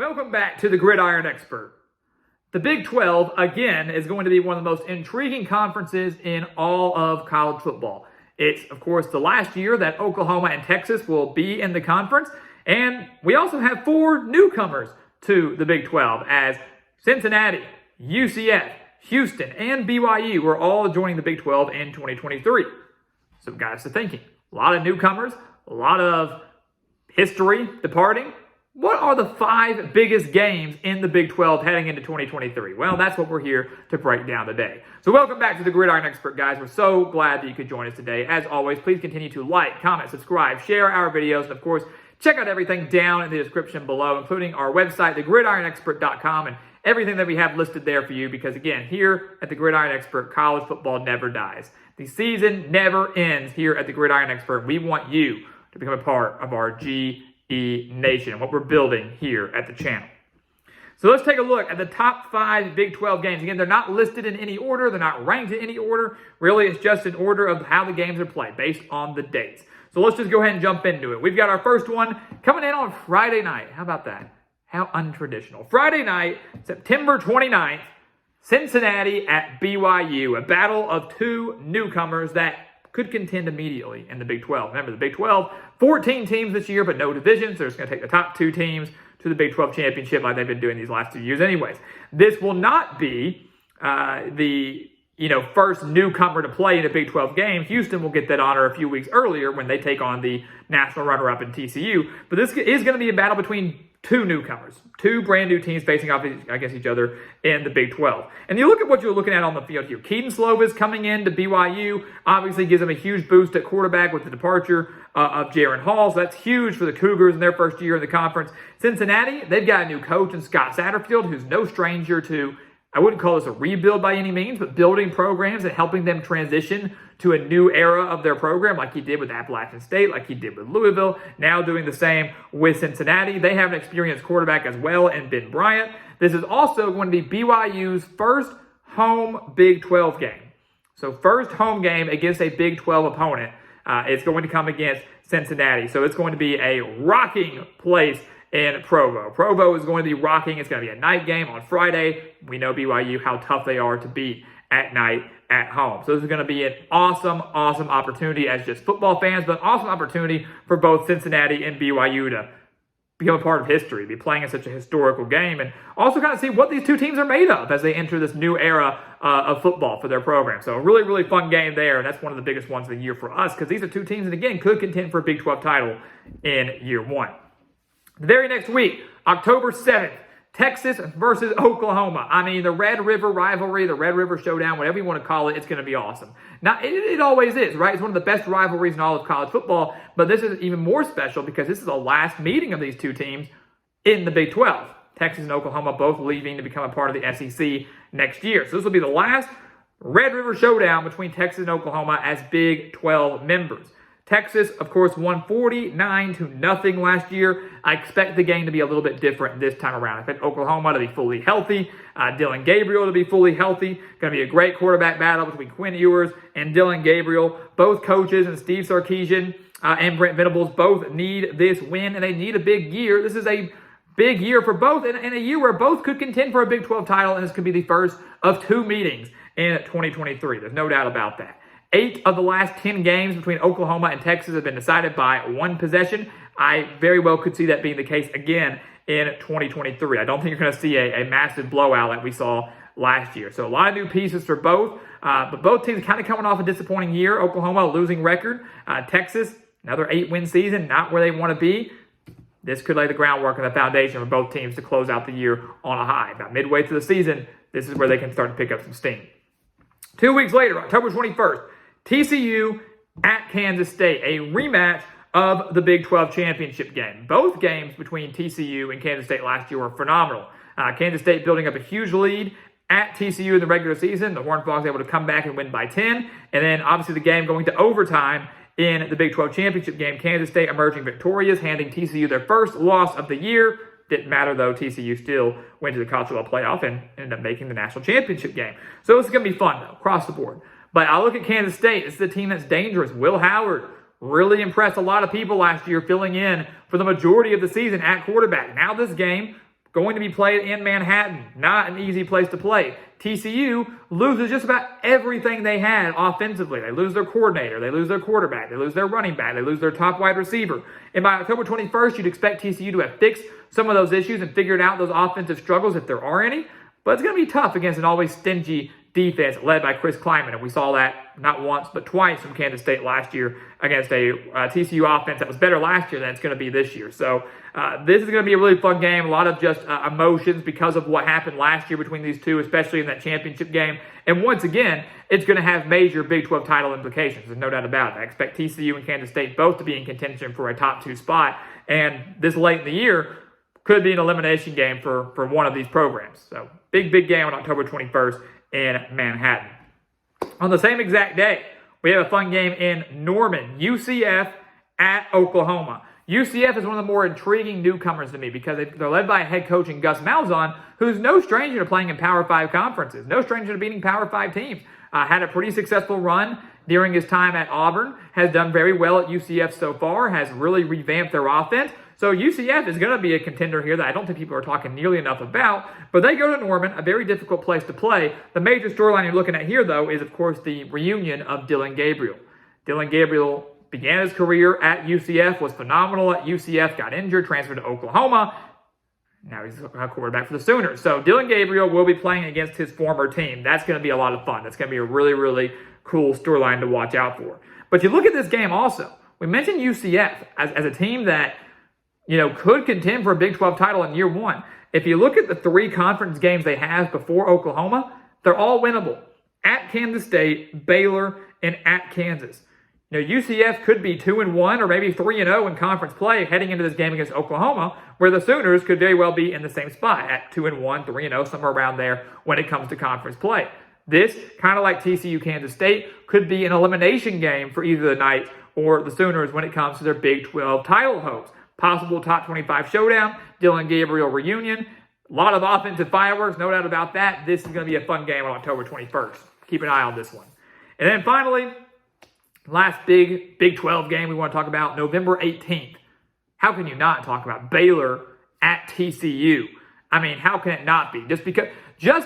Welcome back to the Gridiron Expert. The Big 12, again, is going to be one of the most intriguing conferences in all of college football. It's, of course, the last year that Oklahoma and Texas will be in the conference. And we also have 4 newcomers to the Big 12 as Cincinnati, UCF, Houston, and BYU were all joining the Big 12 in 2023. So guys, thinking, a lot of newcomers, a lot of history departing. What are the 5 biggest games in the Big 12 heading into 2023? Well, that's what we're here to break down today. So welcome back to the Gridiron Expert, guys. We're so glad that you could join us today. As always, please continue to like, comment, subscribe, share our videos, and of course, check out everything down in the description below, including our website, thegridironexpert.com, and everything that we have listed there for you, because again, here at the Gridiron Expert, college football never dies. The season never ends here at the Gridiron Expert. We want you to become a part of our GE Nation, what we're building here at the channel. So let's take a look at the top 5 Big 12 games. Again, they're not listed in any order. They're not ranked in any order. Really, it's just an order of how the games are played based on the dates. So let's just go ahead and jump into it. We've got our first one coming in on Friday night. How about that? How untraditional. Friday night, September 29th, Cincinnati at BYU, a battle of 2 newcomers that could contend immediately in the Big 12. Remember, the Big 12, 14 teams this year, but no divisions. They're just going to take the top 2 teams to the Big 12 championship like they've been doing these last 2 years anyways. This will not be the first newcomer to play in a Big 12 game. Houston will get that honor a few weeks earlier when they take on the national runner-up in TCU. But this is going to be a battle between 2 newcomers, 2 brand new teams facing off against each other in the Big 12. And you look at what you're looking at on the field here. Keaton Slovis coming in to BYU obviously gives them a huge boost at quarterback with the departure of Jaron Hall. So that's huge for the Cougars in their first year in the conference. Cincinnati, they've got a new coach in Scott Satterfield, who's no stranger to, I wouldn't call this a rebuild by any means, but building programs and helping them transition to a new era of their program like he did with Appalachian State, like he did with Louisville, now doing the same with Cincinnati. They have an experienced quarterback as well in Ben Bryant. This is also going to be BYU's first home Big 12 game. So first home game against a Big 12 opponent. It's going to come against Cincinnati. So it's going to be a rocking place in Provo. Provo is going to be rocking. It's going to be a night game on Friday. We know BYU, how tough they are to beat at night at home. So this is going to be an awesome, awesome opportunity as just football fans, but an awesome opportunity for both Cincinnati and BYU to become a part of history, be playing in such a historical game, and also kind of see what these 2 teams are made of as they enter this new era of football for their program. So a really, really fun game there, and that's one of the biggest ones of the year for us because these are 2 teams that, again, could contend for a Big 12 title in year 1. The very next week, October 7th, Texas versus Oklahoma. I mean, the Red River rivalry, the Red River showdown, whatever you want to call it, it's going to be awesome. Now, it always is, right? It's one of the best rivalries in all of college football, but this is even more special because this is the last meeting of these 2 teams in the Big 12. Texas and Oklahoma both leaving to become a part of the SEC next year. So this will be the last Red River showdown between Texas and Oklahoma as Big 12 members. Texas, of course, won 49-0 last year. I expect the game to be a little bit different this time around. I expect Oklahoma to be fully healthy, Dillon Gabriel to be fully healthy. Going to be a great quarterback battle between Quinn Ewers and Dillon Gabriel. Both coaches and Steve Sarkisian and Brent Venables both need this win, and they need a big year. This is a big year for both, and a year where both could contend for a Big 12 title, and this could be the first of 2 meetings in 2023. There's no doubt about that. 8 of the last 10 games between Oklahoma and Texas have been decided by 1 possession. I very well could see that being the case again in 2023. I don't think you're going to see a massive blowout like we saw last year. So a lot of new pieces for both, but both teams kind of coming off a disappointing year. Oklahoma, a losing record. Texas, another 8-win season, not where they want to be. This could lay the groundwork and the foundation for both teams to close out the year on a high. About midway through the season, this is where they can start to pick up some steam. 2 weeks later, October 21st, TCU at Kansas State, a rematch of the Big 12 championship game. Both games between TCU and Kansas State last year were phenomenal. Kansas State building up a huge lead at TCU in the regular season. The Horned Frogs able to come back and win by 10. And then obviously the game going to overtime in the Big 12 championship game. Kansas State emerging victorious, handing TCU their first loss of the year. Didn't matter, though. TCU still went to the college football playoff and ended up making the national championship game. So this is going to be fun, though, across the board. But I look at Kansas State. This is a team that's dangerous. Will Howard really impressed a lot of people last year, filling in for the majority of the season at quarterback. Now this game, going to be played in Manhattan. Not an easy place to play. TCU loses just about everything they had offensively. They lose their coordinator. They lose their quarterback. They lose their running back. They lose their top wide receiver. And by October 21st, you'd expect TCU to have fixed some of those issues and figured out those offensive struggles if there are any. But it's going to be tough against an always stingy defense led by Chris Klieman. And we saw that not once, but twice from Kansas State last year against a TCU offense that was better last year than it's going to be this year. So this is going to be a really fun game. A lot of just emotions because of what happened last year between these two, especially in that championship game. And once again, it's going to have major Big 12 title implications. There's no doubt about it. I expect TCU and Kansas State both to be in contention for a top 2 spot. And this late in the year could be an elimination game for one of these programs. So big game on October 21st in Manhattan. On the same exact day, we have a fun game in Norman, UCF at Oklahoma. UCF is one of the more intriguing newcomers to me because they're led by a head coach in Gus Malzahn, who's no stranger to playing in Power 5 conferences, no stranger to beating Power 5 teams. Had a pretty successful run during his time at Auburn, has done very well at UCF so far, has really revamped their offense. So UCF is going to be a contender here that I don't think people are talking nearly enough about. But they go to Norman, a very difficult place to play. The major storyline you're looking at here, though, is, of course, the reunion of Dillon Gabriel. Dillon Gabriel began his career at UCF, was phenomenal at UCF, got injured, transferred to Oklahoma. Now he's a quarterback for the Sooners. So Dillon Gabriel will be playing against his former team. That's going to be a lot of fun. That's going to be a really, really cool storyline to watch out for. But you look at this game also. We mentioned UCF as a team that could contend for a Big 12 title in year one. If you look at the 3 conference games they have before Oklahoma, they're all winnable. At Kansas State, Baylor, and at Kansas. UCF could be 2-1 or maybe 3-0 in conference play heading into this game against Oklahoma, where the Sooners could very well be in the same spot at 2-1, 3-0, somewhere around there when it comes to conference play. This, kind of like TCU Kansas State, could be an elimination game for either the Knights or the Sooners when it comes to their Big 12 title hopes. Possible top 25 showdown, Dillon Gabriel reunion. A lot of offensive fireworks, no doubt about that. This is going to be a fun game on October 21st. Keep an eye on this one. And then finally, last big Big 12 game we want to talk about, November 18th. How can you not talk about Baylor at TCU? I mean, how can it not be? Just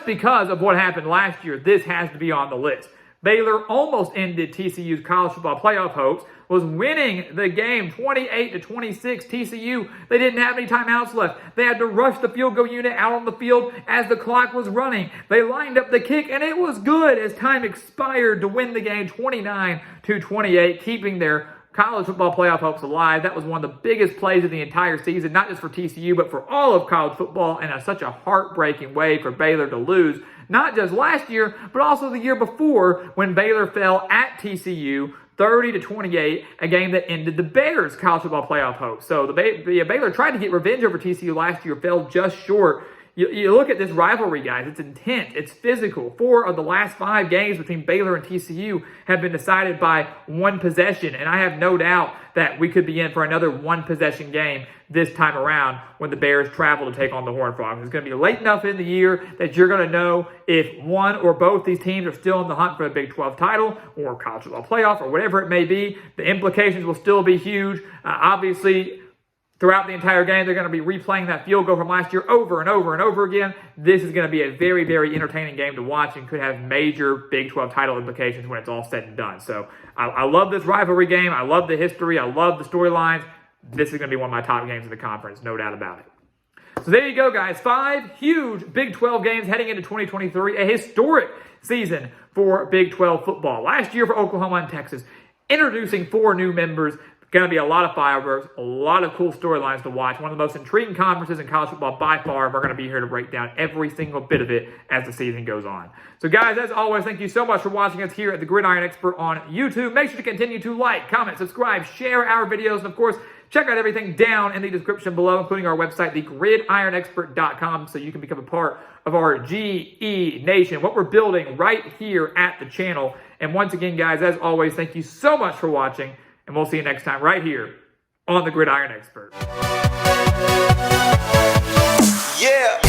because of what happened last year, this has to be on the list. Baylor almost ended TCU's college football playoff hopes, was winning the game 28-26. TCU, they didn't have any timeouts left. They had to rush the field goal unit out on the field as the clock was running. They lined up the kick, and it was good as time expired to win the game 29-28, keeping their college football playoff hopes alive. That was one of the biggest plays of the entire season, not just for TCU, but for all of college football, and such a heartbreaking way for Baylor to lose. Not just last year, but also the year before when Baylor fell at TCU 30-28, a game that ended the Bears' college football playoff hopes. So Baylor tried to get revenge over TCU last year, fell just short. You look at this rivalry, guys. It's intense. It's physical. 4 of the last 5 games between Baylor and TCU have been decided by one possession, and I have no doubt that we could be in for another one-possession game this time around when the Bears travel to take on the Horned Frogs. It's going to be late enough in the year that you're going to know if one or both these teams are still in the hunt for a Big 12 title or college football playoff or whatever it may be. The implications will still be huge. Obviously, throughout the entire game, they're going to be replaying that field goal from last year over and over and over again. This is going to be a very, very entertaining game to watch and could have major Big 12 title implications when it's all said and done. So I love this rivalry game. I love the history. I love the storylines. This is going to be one of my top games of the conference, no doubt about it. So there you go, guys. 5 huge Big 12 games heading into 2023, a historic season for Big 12 football. Last year for Oklahoma and Texas, introducing 4 new members. Going to be a lot of fireworks, a lot of cool storylines to watch. One of the most intriguing conferences in college football by far. We're going to be here to break down every single bit of it as the season goes on. So guys, as always, thank you so much for watching us here at the Gridiron Expert on YouTube. Make sure to continue to like, comment, subscribe, share our videos, and of course, check out everything down in the description below, including our website, thegridironexpert.com, so you can become a part of our GE Nation, what we're building right here at the channel. And once again, guys, as always, thank you so much for watching. And we'll see you next time right here on the Gridiron Expert. Yeah.